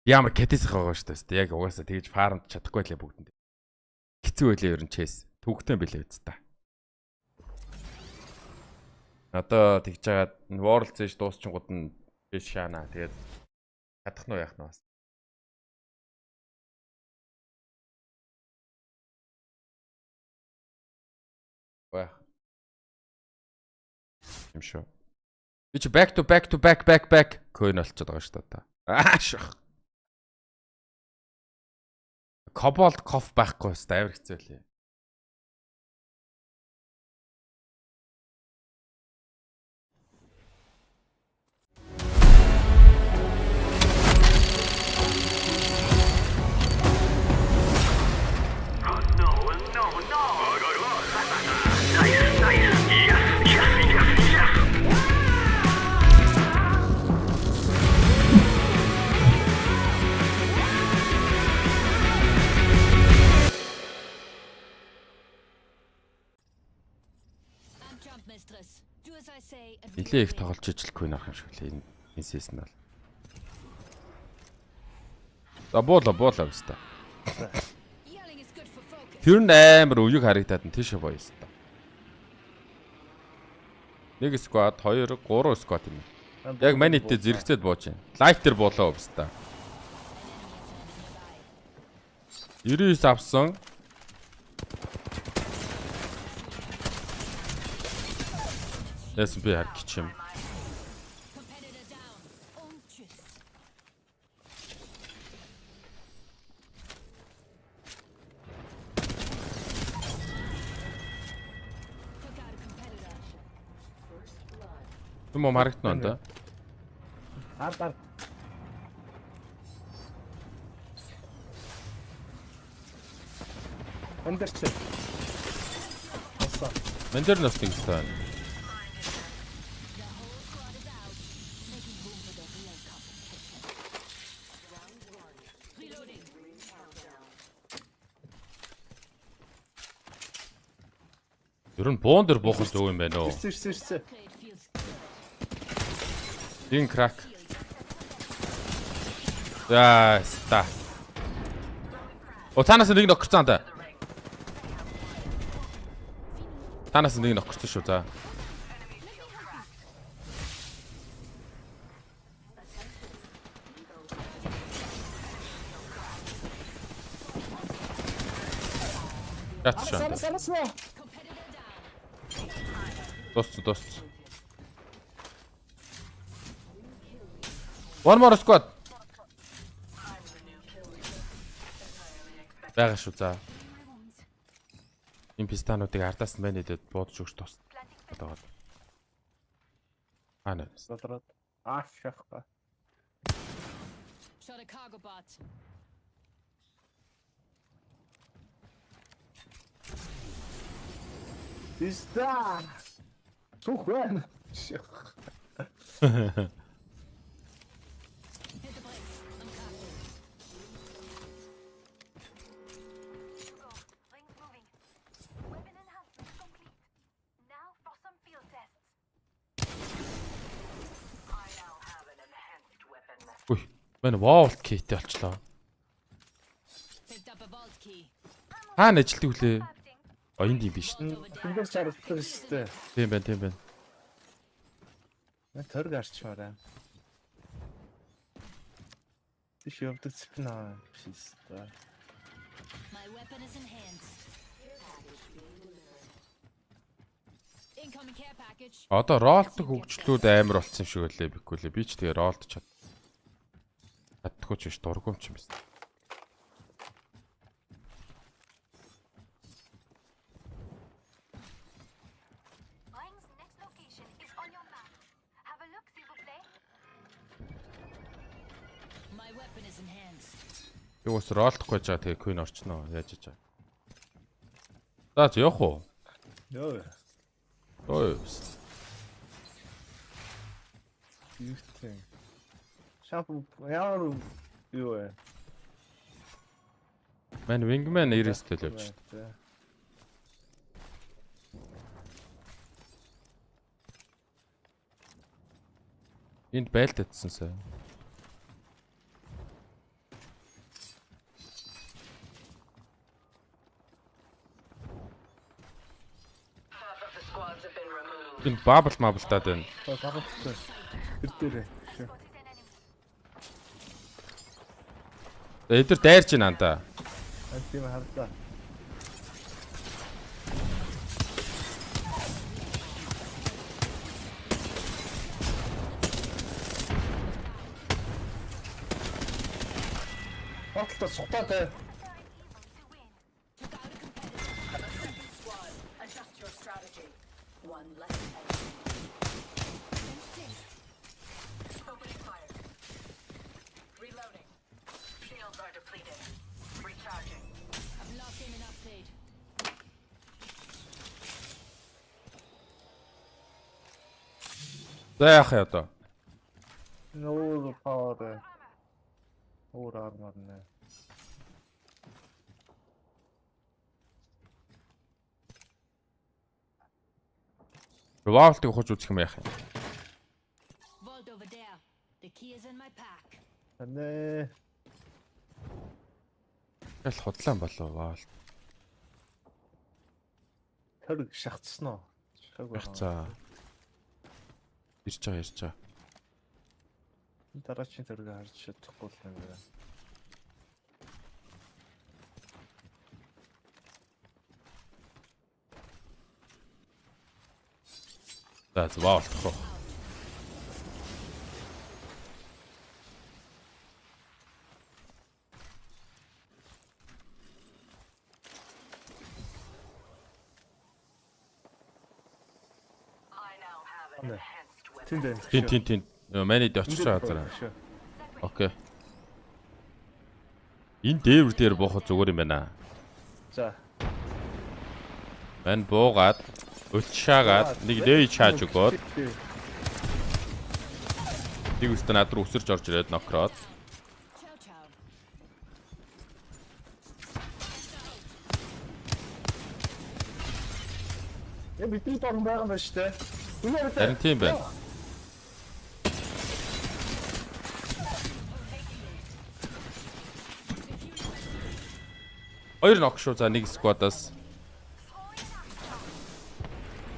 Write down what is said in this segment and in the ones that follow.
Ямар катис байгаа шүү дээ. Яг угаасаа тэгж фармд чадахгүй байлаа бүгдэнд. Хэцүү байлаа ер нь чэс. Төвөгтэй байлаа үст та. Одоо тэгж жагаад World Stage дуусчингууд нь биш шаана. Тэгээд чадах нь яах нь бас. Баа. Юм шүү. Би чи back coin олцоод байгаа шүү дээ. Аашх. Cobalt cough байхгүй хэвээр амар хэцүү лээ. Нилээ их тоглож ижилгүй нөх юм шиг лээ энэ сесн бол. За буула өстө. Тэр нь амар өвөг харагдаад нь тийш боё өстө. 1 squad 2 3 squad юм. Яг манитэ зэрэгцээд бууж байна. Лайк төр болоо өстө. 99 авсан. Яс би хар кичим. Юм маргатна да. Ард. Эндэрч. Мендер нас тэгсэн. Ер нь буун дээр буух зөв юм байна уу? Ирсэн. Ин крак. Яста. Танаас нэг нөхөрцөн та. Танаас нэг нөхөрцөн шүү за. Санаа. Дост. One more squad. Бага шүү за. Им пистануудыг ардаас нь манайд буудаж өгч тус. Одоо. Ана. Содроод. Аашхаа. Shot a cargo bot. Писта. Сухвен. Ui, мен vault key-тэй олчлоо. Хаана ажилтдаг вүлээ? Энд юм биш. Тэндээс чаралдаг шүү дээ. Тийм байна. Нэг төрг арчмаараа. Тийш явдаг цэпэн аа биш дээ. My weapon is enhanced. Incoming care package. Одоо ролтог хөгжлүүд амар болцсон юм шиг үлээ бикгүлээ. Би ч тэгээ ролт чаддаггүй ч биш дургуум ч юм байна. My weapon is enhanced. Юу ус ролтохгүй жаа тэгээ queen орчноо яаж чаа. За явах уу? Йоо. Ой. Юутэй. Шампу яар юу вэ? Мань wingman 90-тэй л явж байна. Энд байлт татсан сайн. Энэ бабл маблтаад байна. Багтсан. Тэр дээрээ. Шүү. Эдгээр дайрч байна анда. Тийм харлаа. Баталта сутаатай. Adjust your strategy. One less. Opening fire. Reloading. Shields are depleted. Recharging. I've locked in an update. За яах юм одоо? No power. Өөр армаар нэ. Revolve-ыг ухаж үзэх юм яах юм? Vault over there. The key is in my pack. Нэ. Тэгэл худлаа болов Revolve. Тэр шахацсан уу? Шахаг байна. За. Ирж байгаа. Дараагийн төрөг харж чадахгүй л юм байна. За Revolve тохоо. I now have an Нэ. enhanced weapon. Тэнд байна. Манид очиж байгаа зэрэг. Окей. Энэ дээвэр дээр буухад зүгээр юм байна. За. Мань буугаад өлчшаагаад нэг дэй чааж өгөөд нэг үстэ над руу өсөрж орж ирээд нокроод Chow chow. Бидний дорн байгаа юм байна шүү дээ. харин тийм байна. Хоёр нок шүү за нэг сквадаас.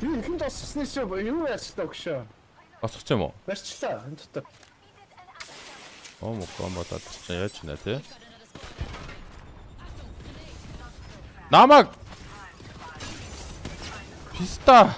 Тийм хэн тоссноо шүү. Юу яачлаа өгшөө. Босчих юм уу? Барьчлаа энэ дотор. Оо комбо дад чи яаж нэ тий? Намаг Писта.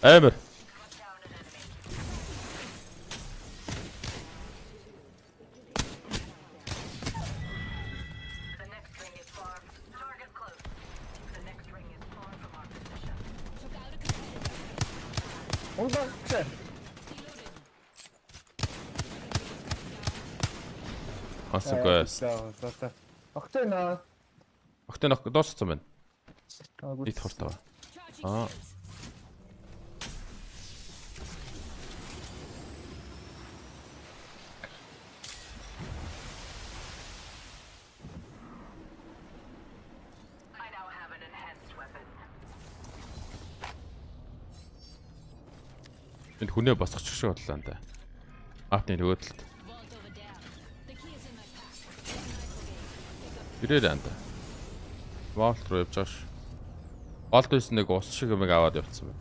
Эмер. The next ring is far. Target close. The next ring is far from our position. Took out a competitor. Унгаач. Хасагас. За. Огтой наа. Огтой нок дууссан байна. Агуу. Ит хортоо. Charging Ah. shields. I now have an enhanced weapon. Энд хүнээ босгочих шиг бодлоо энэ. Апны нөгөөдөлд. Vault over there. The key is in my pack. Ирээд анда. Волт руу явж байгаа ш. Волт байсан нэг ус шиг юмыг аваад явцсан байна.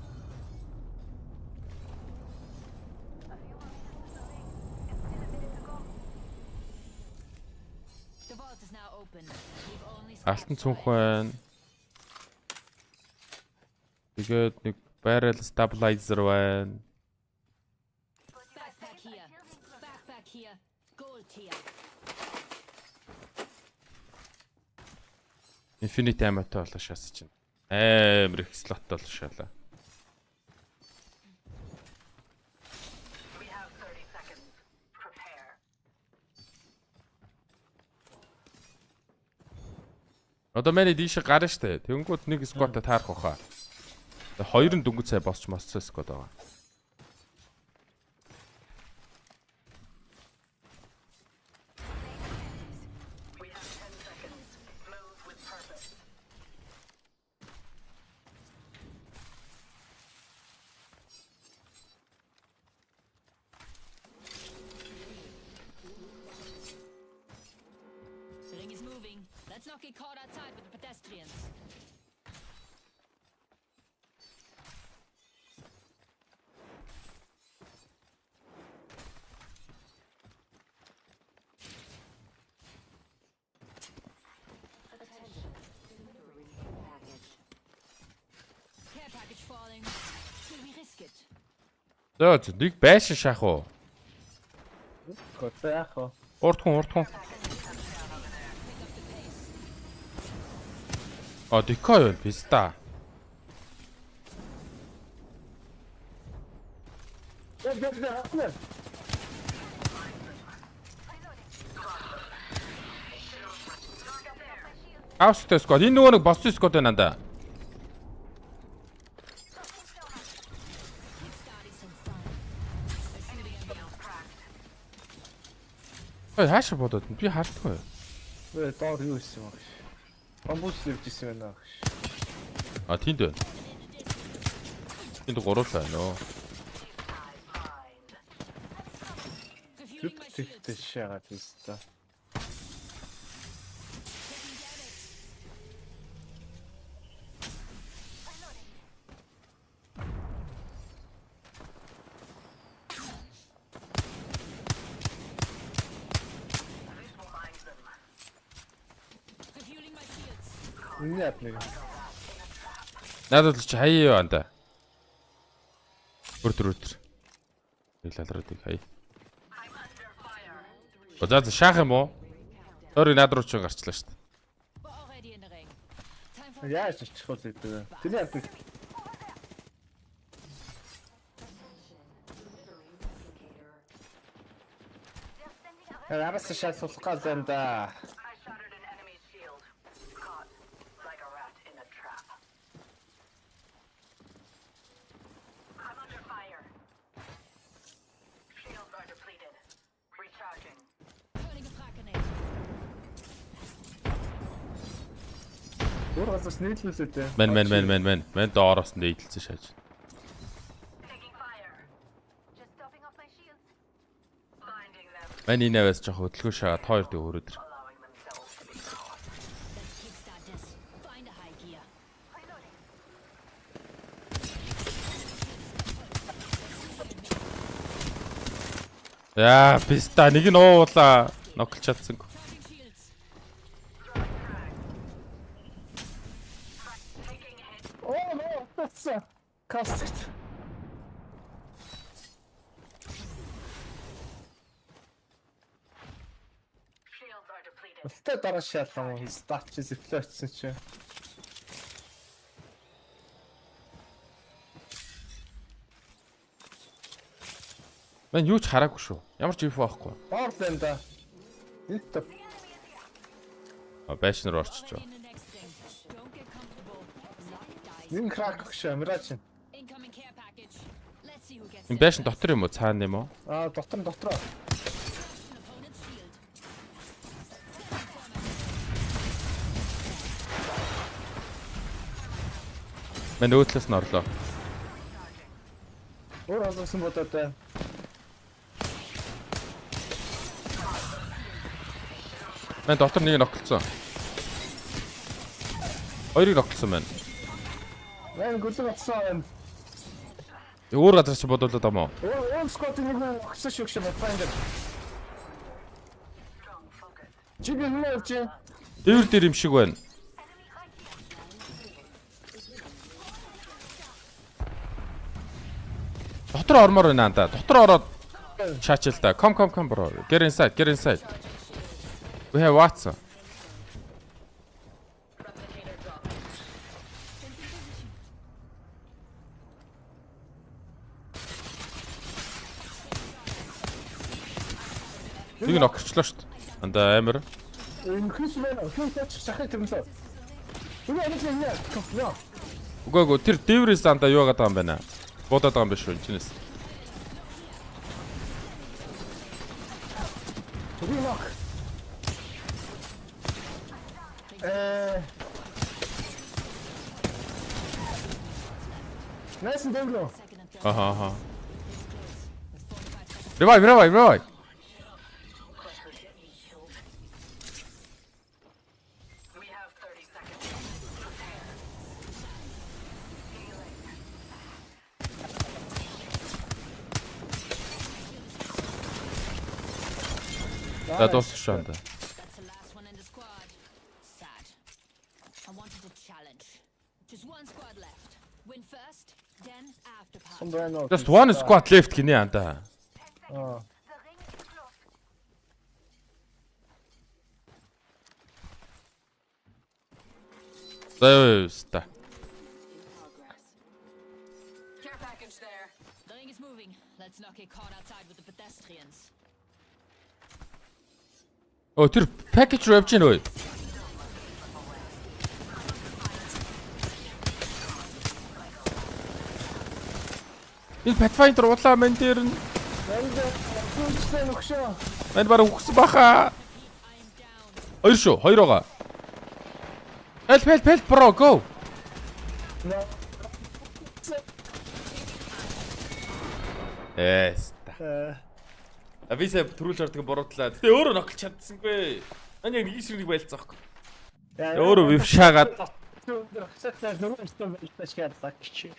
The vault is now open. We've only Алтан цүнх байна. Тэгээд нэг barrel stabilizer байна. Backpack here. Backpack here. Gold here. Infinity ammo-тай болоо шаасч чинь. Амар их слот бол шаалаа. We have 30 seconds. Prepare. Одоо манай дийш гарна штэ. Тэнгүүд нэг сквата таарах баха. Тэгээ хоёр нь дөнгөж цай босч мосцоо сквад байгаа. We have 10 seconds. Move with purpose. The ring is moving. Let's not get caught outside with the pedestrians. falling. Will we risk it? Зөө нэг байшин шах уу? Готоо яах вэ? Урд хүн. А дикой байна писта. Яа. Аустай сквад. Энэ нөгөө нэг босс сквад байна да. Ой хаашаа бодоод би хардгүй. Вэ доор юу хийсэн юм бэ? Бамбус дэвжсэн байна аа. А тиймд байна. Энд гурлаа нөө. Refueling my shields. Тэгтээ шагаад хийсэн. Refueling my shields. Энэ яд нэг. Надад л чи хаяа юу анда. Өртөр. Илалруудыг хаяа. Базаа шаах юм уу? Sorry над руу ч гарчлаа шүү дээ. We're already in the ring. Time for Яаж иччих вэ гэдэг. Тэний яд. Араас шал сулах гал зэн да. I shattered an enemy's shield. Caught like a rat in a trap. I'm under fire. Shields are depleted. Recharging. Turning a frag grenade. Уургаас нийлүүлээтэй. Мен доороос нь дээдлсэн шааж. Taking fire. Just topping off my shields. Finding them. Мен энэ аваас жоох хөдөлгөөн шагаад хоёр дэх өрөөдөр. Allowing themselves to be caught. Let's kickstart this. Find a high gear. Reloading. Яа, писта нэг нь уула. Ноклч чадсангүй. Charging shields. Taking a hit. Оо нөө татсан. Каст. Shields are depleted. Өлтөө дараа шаалсан. Стат чи зэфлэцсэн чи. Мен юу ч хараагүй шүү. Ямар ч инфо авахгүй. Доор лэн да. Эт. Байшин руу орчиж байгаа. In the next ring. Don't get comfortable. Luck dice. Нин крак хөш Мирач. Incoming care package. Let's see who gets Энэ it. байшин дотор юм уу? Цаана юм уу? Аа дотор. An opponent's shield. Мен өөдлөөс нь орлоо. Өөр олсон бодоод байна. Мен дотор нэг ноклцсон. Хоёрыг ноклцсон байна. Мэн гүлэг атсан. Өөр газар чи бодуулаад байгаа мó. Өөр скот нэг өгсөн шүү гэж бодфайнд. Чиг нэр чи. Дээвэр дээр юм шиг байна. Дотор ормоор байна анда. Дотор ороод чаачил та. Come bro. Get inside. We have Watson. Нэг нь огчлоо шүү дээ. Анда амар. Энэ хүч байна. Хүч шахах юмлаа. Үгүй энэ яа. Үгүй тэр дээврээс анда юу гадаг юм байна. Бодоод байгаа юм биш үү чинээс. Үгүй нөх. Nästan döglo. Second and third. Аха. With 45 seconds. Revive. We have 30 seconds. За дуусчихсан анда. That's the last one in the squad. Sad. I wanted a challenge. Just one squad left. Win first, Then after party. Sombrero. Just one squad left гинэ анда. Аа. The ring is close. Зөөста. In progress. Care package there. The ring is moving. Let's not get caught outside with the pedestrians. Оо тэр package руу явж гин өө. Энэ Pathfinder улаан мэн дээр нь Энд хүчтэй нөхшөө. мань бараг үхсэн баха. I am down. Хоёр шүү, хоёр байгаа. Help bro go. Эста. Ависа төрүүлж ордог буруутлаа. Гэтэ өөрөө ноклж чадсангүй. Мань яг нэг ширхэг байлцаахгүй. Өөрөө вив шаагаад Хасахтай нөрөөстэй байлташгаад багч.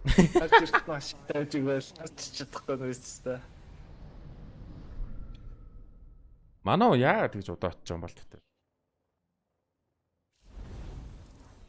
Ачиж маш тавьж байл. Ачиж чадахгүй нөөстэй. Манай яагаад тэгж удаа очиж байгаа юм бол тэгтээ.